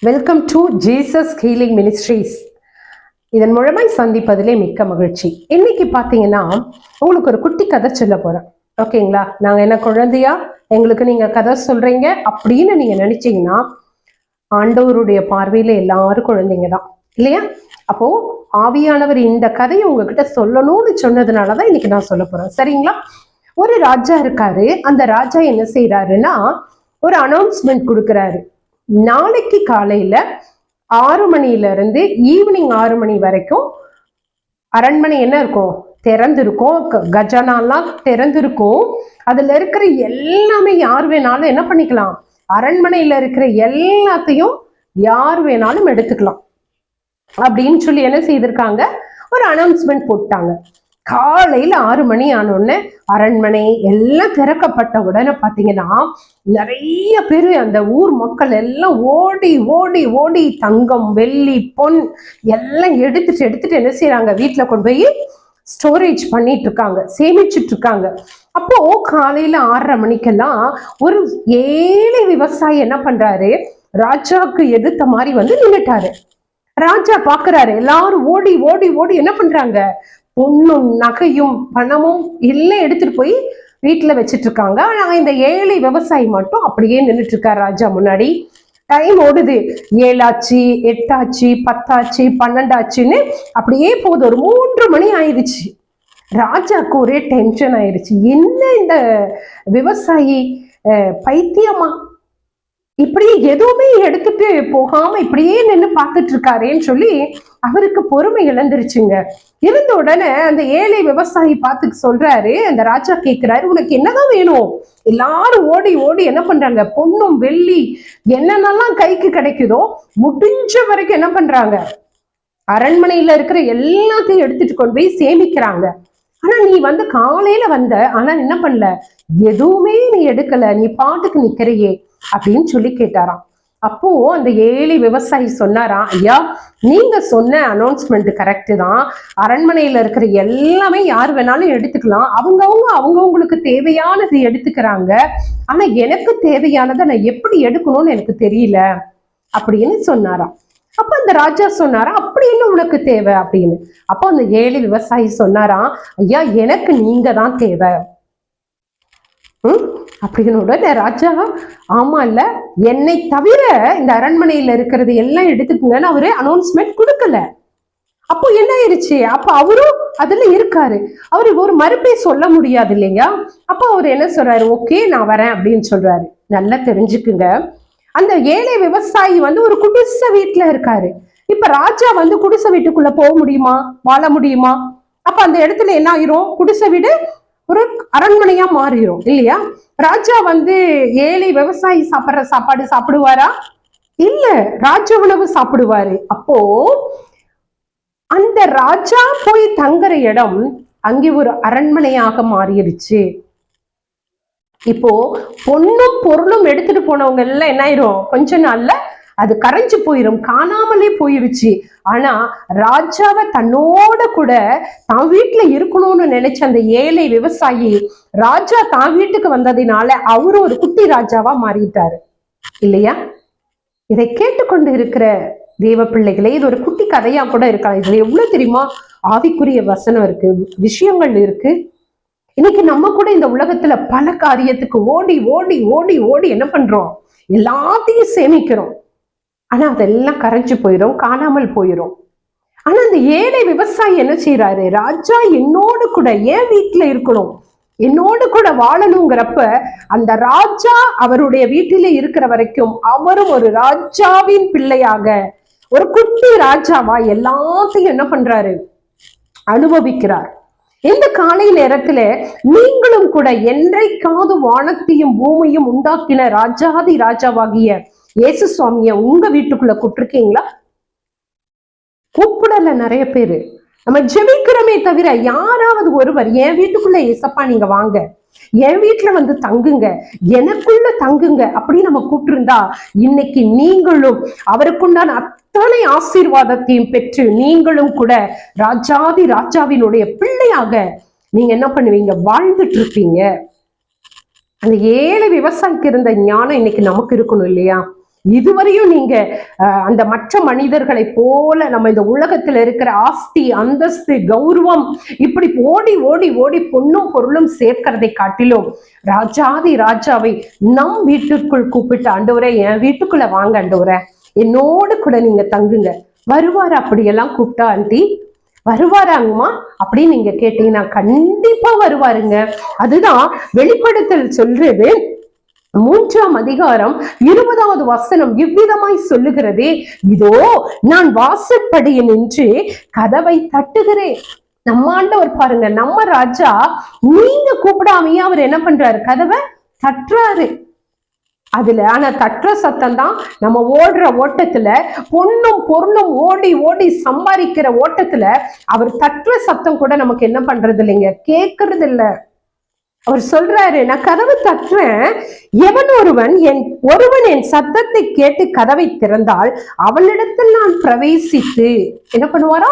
Welcome to Jesus healing ministries. இதன் மூலமாய் சந்திப்பதிலே மிக்க மகிழ்ச்சி. இன்னைக்கு பார்த்தீங்கன்னா உங்களுக்கு ஒரு குட்டி கதை சொல்ல போறேன். ஓகேங்களா? நாங்கள் என்ன குழந்தையா எங்களுக்கு நீங்க கதை சொல்றீங்க அப்படின்னு நீங்க நினைச்சீங்கன்னா, ஆண்டவருடைய பார்வையில எல்லாரும் குழந்தைங்க தான் இல்லையா? அப்போ ஆவியானவர் இந்த கதையை உங்ககிட்ட சொல்லணும்னு சொன்னதுனாலதான் இன்னைக்கு நான் சொல்ல போறேன். சரிங்களா? ஒரு ராஜா இருக்காரு. அந்த ராஜா என்ன செய்யறாருன்னா, ஒரு அனௌன்ஸ்மெண்ட் கொடுக்குறாரு. நாளைக்கு காலையில 6 மணில இருந்து ஈவினிங் 6 மணி வரைக்கும் அரண்மனை என்ன இருக்கும், திறந்திருக்கும். கஜானாலாம் திறந்திருக்கும். அதுல இருக்கிற எல்லாமே யார் வேணாலும் என்ன பண்ணிக்கலாம், அரண்மனையில இருக்கிற எல்லாத்தையும் யார் வேணாலும் எடுத்துக்கலாம் அப்படின்னு சொல்லி என்ன செய்திருக்காங்க, ஒரு அனௌன்ஸ்மெண்ட் போட்டாங்க. காலையில 6 மணி ஆனோடனே அரண்மனை எல்லாம் திறக்கப்பட்ட உடனே பாத்தீங்கன்னா நிறைய பேரு அந்த ஊர் மக்கள் எல்லாம் ஓடி ஓடி ஓடி தங்கம் வெள்ளி பொன் எல்லாம் எடுத்துட்டு என்ன செய்யறாங்க, வீட்டுல கொண்டு போய் ஸ்டோரேஜ் பண்ணிட்டு இருக்காங்க, சேமிச்சுட்டு இருக்காங்க. அப்போ காலையில 6:30 மணிக்கெல்லாம் ஒரு ஏழை விவசாயி என்ன பண்றாரு, ராஜாவுக்கு எதிர்த்த மாதிரி வந்து நின்னுட்டாரு. ராஜா பாக்குறாரு, எல்லாரும் ஓடி ஓடி ஓடி என்ன பண்றாங்க, பொண்ணும் நகையும் பணமும் எல்லாம் எடுத்துட்டு போய் வீட்டுல வச்சிட்டு இருக்காங்க. ஆனா இந்த ஏழை விவசாயி மட்டும் அப்படியே நின்றுட்டு இருக்காரு ராஜா முன்னாடி. டைம் ஓடுது. 7 ஆச்சு, 8 ஆச்சு, 10 ஆச்சு, 12 ஆச்சுன்னு அப்படியே போகுது. ஒரு 3 மணி ஆயிடுச்சு. ராஜாக்கு ஒரே டென்ஷன் ஆயிடுச்சு. என்ன இந்த விவசாயி பைத்தியமா, இப்படி எதுவுமே எடுத்துட்டு போகாம இப்படியே நின்று பார்த்துட்டு இருக்காரேன்னு சொல்லி அவருக்கு பொறுமை இழந்துருச்சுங்க. இருந்த உடனே அந்த ஏழை விவசாயி பார்த்து சொல்றாரு, அந்த ராஜா கேட்கிறாரு, உனக்கு என்னதான் வேணும்? எல்லாரும் ஓடி ஓடி என்ன பண்றாங்க, பொண்ணும் வெள்ளி என்னென்னலாம் கைக்கு கிடைக்குதோ முடிஞ்ச வரைக்கும் என்ன பண்றாங்க, அரண்மனையில இருக்கிற எல்லாத்தையும் எடுத்துட்டு கொண்டு போய் சேமிக்கிறாங்க. ஆனா நீ வந்து காலையில வந்த, ஆனா என்ன பண்ணல, எதுவுமே நீ எடுக்கல, நீ பாட்டுக்கு நிக்கிறையே அப்படின்னு சொல்லி கேட்டாராம். அப்போ அந்த ஏழை விவசாயி சொன்னாராம், ஐயா நீங்க சொன்ன அனௌன்ஸ்மெண்ட் கரெக்டு தான். அரண்மனையில இருக்கிற எல்லாமே யார் வேணாலும் எடுத்துக்கலாம். அவங்கவுங்களுக்கு தேவையானது எடுத்துக்கிறாங்க. ஆனா எனக்கு தேவையானதை நான் எப்படி எடுக்கணும்னு எனக்கு தெரியல அப்படின்னு சொன்னாராம். அப்ப அந்த ராஜா சொன்னாரா, அப்படி என்ன உனக்கு தேவை அப்படின்னு. அப்போ அந்த ஏழை விவசாயி சொன்னாராம், ஐயா எனக்கு நீங்க தான் தேவை அப்படின்னு. உடனே ராஜா, ஆமா இல்ல, என்னை தவிர இந்த அரண்மனையில இருக்கிறது எல்லாம் எடுத்துக்குங்கன்னு அவரு அனௌன்ஸ்மெண்ட் கொடுக்கல. அப்போ என்ன ஆயிடுச்சு, அப்ப அவரும் அதுல இருக்காரு. அவரு ஒரு மறுப்பே சொல்ல முடியாது இல்லையா? அப்ப அவர் என்ன சொல்றாரு, ஓகே நான் வரேன் அப்படின்னு சொல்றாரு. நல்லா தெரிஞ்சுக்குங்க, அந்த ஏழை விவசாயி வந்து ஒரு குடிசை வீட்டுல இருக்காரு. இப்ப ராஜா வந்து குடிசை வீட்டுக்குள்ள போக முடியுமா, வாழ முடியுமா? அப்ப அந்த இடத்துல என்ன ஆயிரும், குடிசை வீடு ஒரு அரண்மனையா மாறிடும் இல்லையா? ராஜா வந்து ஏழை விவசாயி சாப்பிடுற சாப்பாடு சாப்பிடுவாரா? இல்ல, ராஜ உணவு சாப்பிடுவாரு. அப்போ அந்த ராஜா போய் தங்குற இடம் அங்கே ஒரு அரண்மனையாக மாறிடுச்சு. இப்போ பொண்ணும் பொருளும் எடுத்துட்டு போனவங்க எல்லாம் என்ன ஆயிரும், கொஞ்ச நாள்ல அது கரைஞ்சு போயிரும், காணாமலே போயிருச்சு. ஆனா ராஜாவை தன்னோட கூட தான் வீட்டுல இருக்கணும்னு நினைச்ச அந்த ஏழை விவசாயி ராஜா தான் வீட்டுக்கு வந்ததினால அவரு ஒரு குட்டி ராஜாவா மாறிட்டாரு இல்லையா? இதை கேட்டுக்கொண்டு இருக்கிற தேவ பிள்ளைகளே, இது ஒரு குட்டி கதையா கூட இருக்கலாம். இதுல எவ்வளவு தெரியுமா ஆவிக்குரிய வசனம் இருக்கு, விஷயங்கள் இருக்கு. இன்னைக்கு நம்ம கூட இந்த உலகத்துல பல காரியத்துக்கு ஓடி ஓடி ஓடி ஓடி என்ன பண்றோம், எல்லாத்தையும் சேமிக்கிறோம். ஆனா அதெல்லாம் கரைஞ்சு போயிடும், காணாமல் போயிடும். ஆனா அந்த ஏழை விவசாயி என்ன செய்யறாரு, ராஜா என்னோடு கூட என் வீட்டுல இருக்கணும், என்னோடு கூட வாழணுங்கிறப்ப அந்த ராஜா அவருடைய வீட்டில இருக்கிற வரைக்கும் அவரும் ஒரு ராஜாவின் பிள்ளையாக, ஒரு குட்டி ராஜாவா எல்லாத்தையும் என்ன பண்றாரு, அனுபவிக்கிறார். இந்த காலை நேரத்துல நீங்களும் கூட என்றைக்காவது வானத்தையும் பூமியும் உண்டாக்கின ராஜாதி ராஜாவாகிய இயேசு சுவாமிய உங்க வீட்டுக்குள்ள கூப்பிட்டுருக்கீங்களா? கூப்பிடல நிறைய பேரு. நம்ம ஜெபிக்கிறோமே தவிர யாராவது ஒருவர் என் வீட்டுக்குள்ள ஏசப்பா நீங்க வாங்க, என் வீட்டுல வந்து தங்குங்க, எனக்குள்ள தங்குங்க அப்படி நம்ம கூப்பிட்டிருந்தா இன்னைக்கு நீங்களும் அவருக்குண்டான அத்தனை ஆசீர்வாதத்தையும் பெற்று நீங்களும் கூட ராஜாதி ராஜாவினுடைய பிள்ளையாக நீங்க என்ன பண்ணுவீங்க, வாழ்ந்துட்டு இருப்பீங்க. அந்த ஏழை விவசாயிக்கு இருந்த ஞானம் இன்னைக்கு நமக்கு இருக்கணும் இல்லையா? இதுவரையும் நீங்க அந்த மற்ற மனிதர்களை போல நம்ம இந்த உலகத்துல இருக்கிற ஆஸ்தி, அந்தஸ்து, கௌரவம் இப்படி ஓடி ஓடி ஓடி பொண்ணும் பொருளும் சேர்க்கிறதை காட்டிலும் ராஜாதி ராஜாவை நம் வீட்டுக்குள் கூப்பிட்டு, ஆண்டவரே என் வீட்டுக்குள்ள வாங்க, ஆண்டவரே என்னோடு கூட நீங்க தங்குங்க. வருவாரு அப்படியெல்லாம் கூப்பிட்டா ஆண்டி? வருவாராங்கம்மா அப்படின்னு நீங்க கேட்டீங்கன்னா கண்டிப்பா வருவாருங்க. அதுதான் வெளிப்படுத்தல் சொல்றது 3ஆம் அதிகாரம் 20வது வசனம் இவ்விதமாய் சொல்லுகிறதே, இதோ நான் வாசற்படியில் நின்று கதவை தட்டுகிறேன். நம்ம ஆண்டவர் பாருங்க, நம்ம ராஜா நீங்க கூப்பிடாமையே அவர் என்ன பண்றாரு? கதவை தட்டுறாரு. அதுல ஆனா தட்டுற சத்தம் தான் நம்ம ஓடுற ஓட்டத்துல, பொண்ணும் பொருளும் ஓடி ஓடி சம்பாதிக்கிற ஓட்டத்துல அவர் தட்டுற சத்தம் கூட நமக்கு என்ன பண்றது இல்லைங்க, கேட்கறது இல்ல. அவர் சொல்றாரு, நான் கதவு தட்டுறேன், ஒருவன் என் சத்தத்தை கேட்டு கதவை திறந்தால் அவனிடத்தில் நான் பிரவேசித்து என்ன பண்ணுவாரா?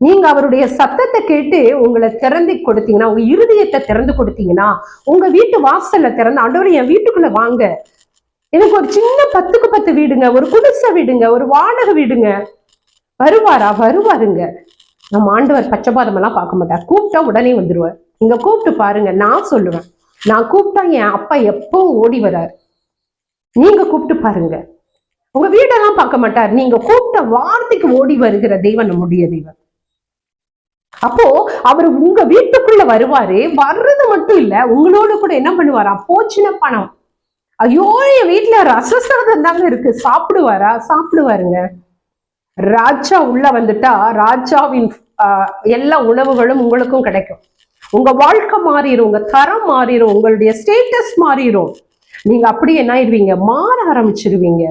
நீங்க அவருடைய சத்தத்தை கேட்டு உங்களை திறந்து கொடுத்தீங்கன்னா, உங்க இருதயத்தை திறந்து கொடுத்தீங்கன்னா, உங்க வீட்டு வாசல்ல திறந்து, ஆண்டவரே என் வீட்டுக்குள்ள வாங்க, எனக்கு ஒரு சின்ன 10க்கு 10 வீடுங்க, ஒரு குடிசை வீடுங்க, ஒரு வாடகை வீடுங்க. வருவாரா? வருவாருங்க. நம்ம ஆண்டவர் பச்சைபாதம் எல்லாம் பார்க்க மாட்டார். கூப்பிட்டா உடனே வந்துருவார். நீங்க கூப்பிட்டு பாருங்க. நான் சொல்லுவேன், நான் கூப்பிட்டா என் அப்பா எப்பவும் ஓடி வரார். நீங்க கூப்பிட்டு பாருங்க. உங்க வீடெல்லாம் பார்க்க மாட்டார். நீங்க கூப்பிட்ட வார்த்தைக்கு ஓடி வருகிற தெய்வம் நம்முடைய தெய்வம். அப்போ அவர் உங்க வீட்டுக்குள்ள வருவாரு. வர்றது மட்டும் இல்ல, உங்களோட கூட என்ன பண்ணுவாரா? போச்சுன பணம், ஐயோ என் வீட்டுல ரசசாதம் தாங்க இருக்கு, சாப்பிடுவாரா? சாப்பிடுவாருங்க. ராஜா உள்ள வந்துட்டா ராஜாவின் எல்லா உணவுகளும் உங்களுக்கும் கிடைக்கும். உங்க வாழ்க்கை மாறிடும், உங்க தரம் மாறிடும், உங்களுடைய ஸ்டேட்டஸ் மாறிடும். நீங்க அப்படி என்ன ஆயிடுவீங்க? மாற ஆரம்பிச்சிருவீங்க.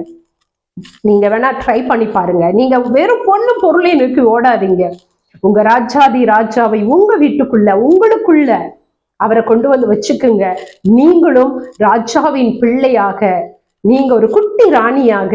நீங்க வேணா ட்ரை பண்ணி பாருங்க. நீங்க வெறும் பொண்ணு பொருளை நோக்கி ஓடாதீங்க. உங்க ராஜாதி ராஜாவை உங்க வீட்டுக்குள்ள, உங்களுக்குள்ள அவரை கொண்டு வந்து வச்சுக்குங்க. நீங்களும் ராஜாவின் பிள்ளையாக, நீங்க ஒரு குட்டி ராணியாக,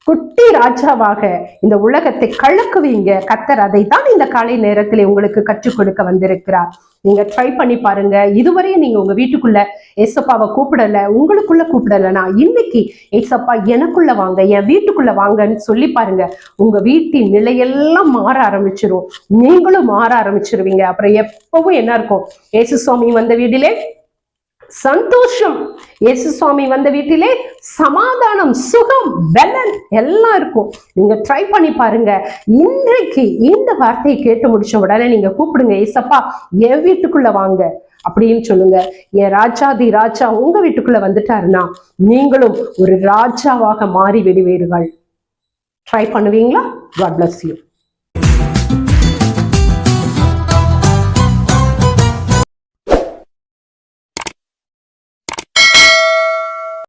குட்டி ராஜாவாக இந்த உலகத்தை கலக்குவீங்க. கர்த்தர் அதை தான் இந்த காலை நேரத்திலே உங்களுக்கு கற்றுக் கொடுக்க வந்திருக்கிறார். நீங்க ட்ரை பண்ணி பாருங்க. இதுவரையும் நீங்க உங்க வீட்டுக்குள்ள ஏசப்பாவை கூப்பிடல, உங்களுக்குள்ள கூப்பிடலனா இன்னைக்கு ஏசப்பா எனக்குள்ள வாங்க, என் வீட்டுக்குள்ள வாங்கன்னு சொல்லி பாருங்க. உங்க வீட்டின் நிலையெல்லாம் மாற ஆரம்பிச்சிரும். நீங்களும் மாற ஆரம்பிச்சிருவீங்க. அப்புறம் எப்பவும் என்ன இருக்கும்? ஏசு சுவாமி வந்த வீட்டிலே சந்தோஷம், இயேசு சுவாமி வந்த வீட்டிலே சமாதானம், சுகம், பலன் எல்லாம் இருக்கும். நீங்க ட்ரை பண்ணி பாருங்க. இன்றைக்கு இந்த வார்த்தையை கேட்டு முடிச்ச உடனே நீங்க கூப்பிடுங்க, ஏசப்பா என் வீட்டுக்குள்ள வாங்க அப்படின்னு சொல்லுங்க. என் ராஜாதி ராஜா உங்க வீட்டுக்குள்ள வந்துட்டாருன்னா நீங்களும் ஒரு ராஜாவாக மாறி விடுவீர்கள். ட்ரை பண்ணுவீங்களா? God bless you.